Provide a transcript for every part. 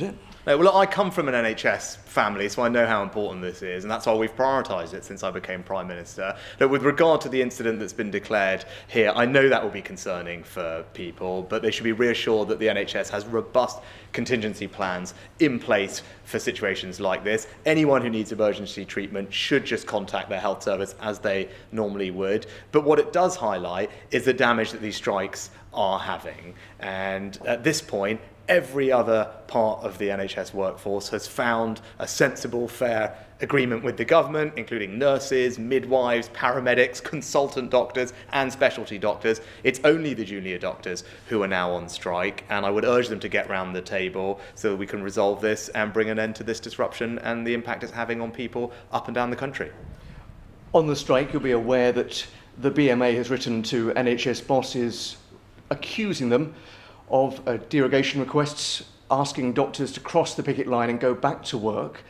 isn't it? No, well, I come from an NHS family, so I know how important this is, and that's why we've prioritised it since I became Prime Minister. Look, with regard to the incident that's been declared here, I know that will be concerning for people, but they should be reassured that the NHS has robust contingency plans in place for situations like this. Anyone who needs emergency treatment should just contact their health service as they normally would. But what it does highlight is the damage that these strikes are having. And at this point, every other part of the NHS workforce has found a sensible, fair agreement with the government, including nurses, midwives, paramedics, consultant doctors, and specialty doctors. It's only the junior doctors who are now on strike, and I would urge them to get round the table so that we can resolve this and bring an end to this disruption and the impact it's having on people up and down the country. On the strike, you'll be aware that the BMA has written to NHS bosses accusing them of derogation requests, asking doctors to cross the picket line and go back to work.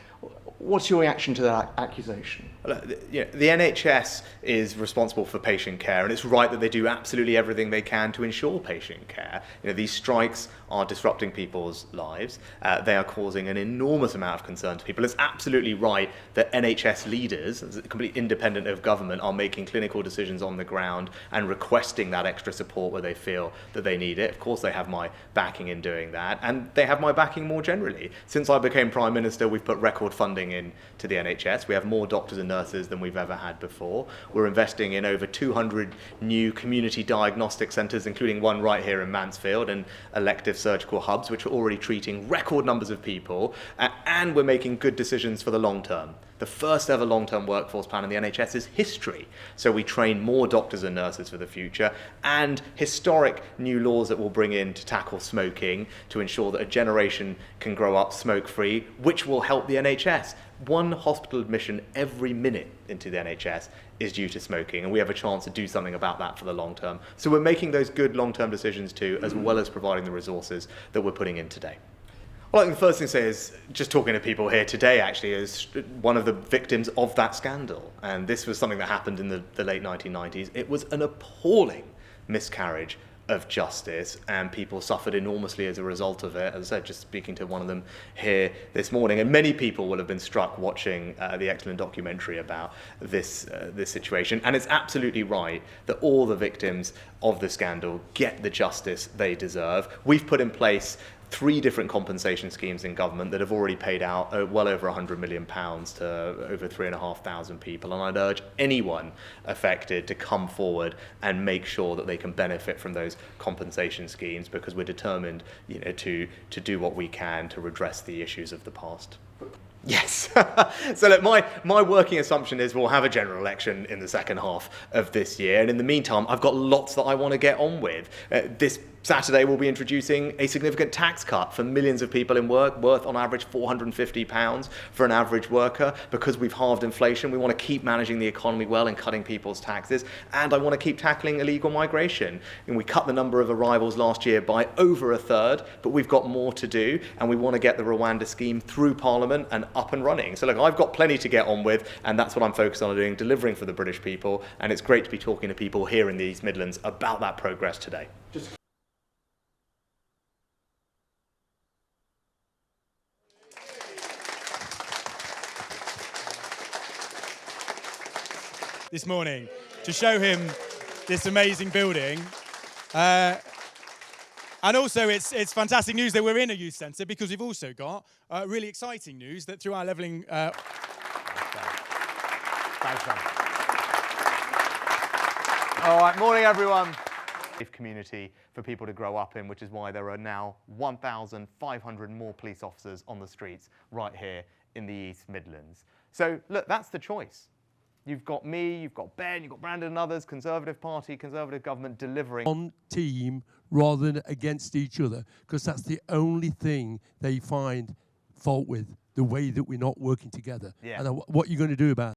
What's your reaction to that accusation? The NHS is responsible for patient care, and it's right that they do absolutely everything they can to ensure patient care. These strikes are disrupting people's lives. They are causing an enormous amount of concern to people. It's absolutely right that NHS leaders, completely independent of government, are making clinical decisions on the ground and requesting that extra support where they feel that they need it. Of course, they have my backing in doing that, and they have my backing more generally. Since I became Prime Minister, we've put record funding into the NHS. We have more doctors and nurses than we've ever had before. We're investing in over 200 new community diagnostic centres, including one right here in Mansfield, and elective surgical hubs, which are already treating record numbers of people, and we're making good decisions for the long term. The first ever long-term workforce plan in the NHS is history. So we train more doctors and nurses for the future, and historic new laws that we'll bring in to tackle smoking to ensure that a generation can grow up smoke-free, which will help the NHS. One hospital admission every minute into the NHS is due to smoking, and we have a chance to do something about that for the long term. So we're making those good long-term decisions too, as well as providing the resources that we're putting in today. Well, I think the first thing to say is, just talking to people here today actually is one of the victims of that scandal. And this was something that happened in the late 1990s. It was an appalling miscarriage of justice, and people suffered enormously as a result of it. As I said, just speaking to one of them here this morning, and many people will have been struck watching the excellent documentary about this situation. And it's absolutely right that all the victims of the scandal get the justice they deserve. We've put in place 3 different compensation schemes in government that have already paid out well over £100 million to over 3,500 people. And I'd urge anyone affected to come forward and make sure that they can benefit from those compensation schemes, because we're determined, to do what we can to redress the issues of the past. Yes. So look, my working assumption is we'll have a general election in the second half of this year. And in the meantime, I've got lots that I want to get on with. This Saturday, we'll be introducing a significant tax cut for millions of people in work, worth on average £450 for an average worker. Because we've halved inflation, we want to keep managing the economy well and cutting people's taxes. And I want to keep tackling illegal migration. And we cut the number of arrivals last year by over a third, but we've got more to do. And we want to get the Rwanda scheme through Parliament and up and running. So look, I've got plenty to get on with, and that's what I'm focused on doing, delivering for the British people. And it's great to be talking to people here in the East Midlands about that progress today. This morning to show him this amazing building. And also it's fantastic news that we're in a youth centre, because we've also got really exciting news that through our levelling... Thanks, man. All right, morning everyone. Safe community for people to grow up in, which is why there are now 1,500 more police officers on the streets right here in the East Midlands. So look, that's the choice. You've got me, you've got Ben, you've got Brandon and others, Conservative Party, Conservative government delivering. On team rather than against each other, because that's the only thing they find fault with, the way that we're not working together. Yeah. And what are you going to do about it?